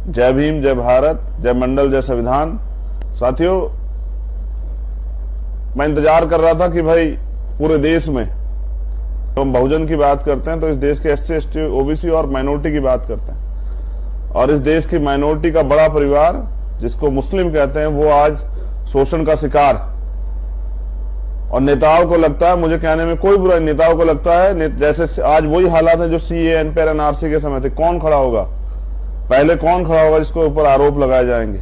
जय भीम, जय भारत, जय मंडल, जय संविधान। साथियों, मैं इंतजार कर रहा था कि भाई पूरे देश में तो हम बहुजन की बात करते हैं तो इस देश के एससी, एसटी, ओबीसी और माइनॉरिटी की बात करते हैं। और इस देश की माइनॉरिटी का बड़ा परिवार जिसको मुस्लिम कहते हैं वो आज शोषण का शिकार। और नेताओं को लगता है, मुझे कहने में कोई बुराई, नेताओं को लगता है जैसे आज वही हालात है जो सीएए, एनपीआर, एनआरसी के समय थे। कौन खड़ा होगा पहले, कौन खड़ा होगा जिसके ऊपर आरोप लगाए जाएंगे?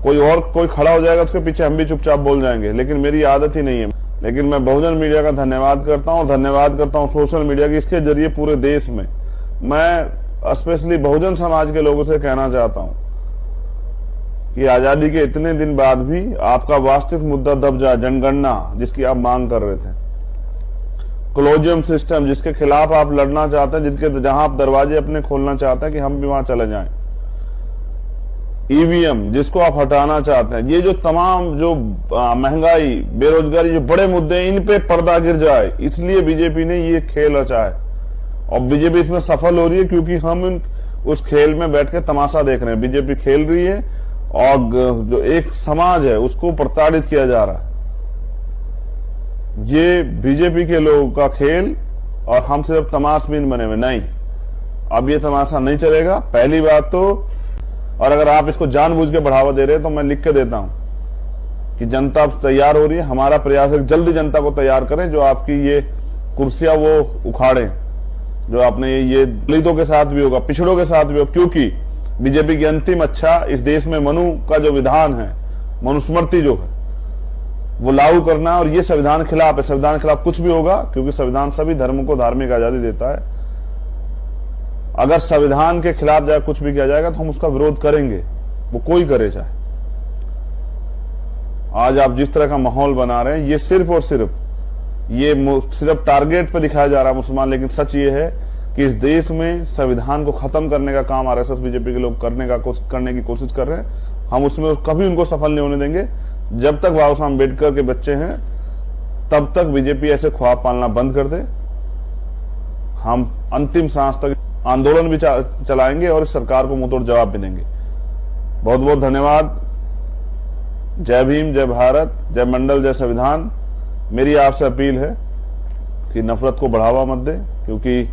कोई खड़ा हो जाएगा, उसके पीछे हम भी चुपचाप बोल जाएंगे। लेकिन मेरी आदत ही नहीं है। लेकिन मैं बहुजन मीडिया का धन्यवाद करता हूं और धन्यवाद करता हूं सोशल मीडिया की। इसके जरिए पूरे देश में मैं स्पेशली बहुजन समाज के लोगों से कहना चाहता हूं कि आजादी के इतने दिन बाद भी आपका वास्तविक मुद्दा दब जाए, जनगणना जिसकी आप मांग कर रहे थे, कोलोजियम सिस्टम जिसके खिलाफ आप लड़ना चाहते हैं, जहां आप दरवाजे अपने खोलना चाहते हैं कि हम भी वहां चले जाएं, ईवीएम जिसको आप हटाना चाहते हैं, ये जो तमाम जो महंगाई, बेरोजगारी, जो बड़े मुद्दे, इन पे पर्दा गिर जाए, इसलिए बीजेपी ने ये खेल रचा है। और बीजेपी इसमें सफल हो रही है क्योंकि हम उस खेल में बैठ के तमाशा देख रहे हैं। बीजेपी खेल रही है और जो एक समाज है उसको प्रताड़ित किया जा रहा है। ये बीजेपी के लोगों का खेल और हम सिर्फ तमाशबीन बने हुए नहीं। अब ये तमाशा नहीं चलेगा, पहली बात तो। और अगर आप इसको जानबूझ के बढ़ावा दे रहे हैं तो मैं लिख के देता हूं कि जनता तैयार हो रही है। हमारा प्रयास है जल्दी जनता को तैयार करें जो आपकी ये कुर्सियां वो उखाड़े, जो आपने ये दलितों के साथ भी होगा, पिछड़ों के साथ भी होगा। क्योंकि बीजेपी की अंतिम अच्छा इस देश में मनु का जो विधान है, मनुस्मृति जो है वो लागू करना है। और ये संविधान खिलाफ है। संविधान खिलाफ कुछ भी होगा क्योंकि संविधान सभी धर्मों को धार्मिक आजादी देता है। अगर संविधान के खिलाफ जाए कुछ भी किया जाएगा तो हम उसका विरोध करेंगे, वो कोई करे चाहे। आज आप जिस तरह का माहौल बना रहे हैं, ये सिर्फ और सिर्फ टारगेट पे दिखाया जा रहा है मुसलमान। लेकिन सच ये है कि इस देश में संविधान को खत्म करने का काम आरएसएस, बीजेपी के लोग करने की कोशिश कर रहे हैं। हम उसमें कभी उनको सफल नहीं होने देंगे। जब तक बाबा साहब अम्बेडकर के बच्चे हैं तब तक बीजेपी ऐसे ख्वाब पालना बंद कर दे। हम अंतिम सांस तक आंदोलन भी चलाएंगे और इस सरकार को मुंहतोड़ जवाब भी देंगे। बहुत बहुत धन्यवाद। जय भीम, जय भारत, जय मंडल, जय संविधान। मेरी आपसे अपील है कि नफरत को बढ़ावा मत दे, क्योंकि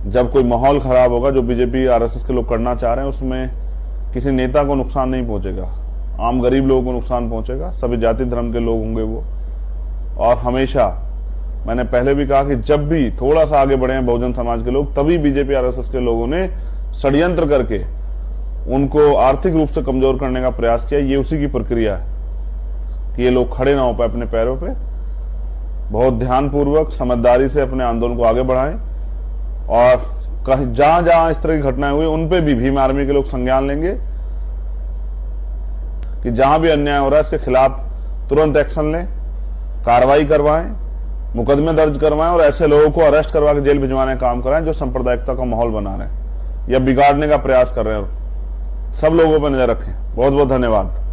जब कोई माहौल खराब होगा जो बीजेपी, आरएसएस के लोग करना चाह रहे हैं, उसमें किसी नेता को नुकसान नहीं पहुंचेगा, आम गरीब लोगों को नुकसान पहुंचेगा। सभी जाति धर्म के लोग होंगे वो। और हमेशा मैंने पहले भी कहा कि जब भी थोड़ा सा आगे बढ़े हैं बहुजन समाज के लोग, तभी बीजेपी, आरएसएस के लोगों ने षड्यंत्र करके उनको आर्थिक रूप से कमजोर करने का प्रयास किया। ये उसी की प्रक्रिया है कि ये लोग खड़े ना हो पाए अपने पैरों पे। बहुत ध्यानपूर्वक, समझदारी से अपने आंदोलन को आगे बढ़ाएं। और जहां जहां इस तरह की घटनाएं हुई उन पे भी भीम आर्मी के लोग संज्ञान लेंगे कि जहां भी अन्याय हो रहा है इसके खिलाफ तुरंत एक्शन लें, कार्रवाई करवाएं, मुकदमे दर्ज करवाएं और ऐसे लोगों को अरेस्ट करवा के जेल भिजवाने का काम कराएं जो सांप्रदायिकता का माहौल बना रहे हैं या बिगाड़ने का प्रयास कर रहे हैं। सब लोगों पर नजर रखें। बहुत बहुत धन्यवाद।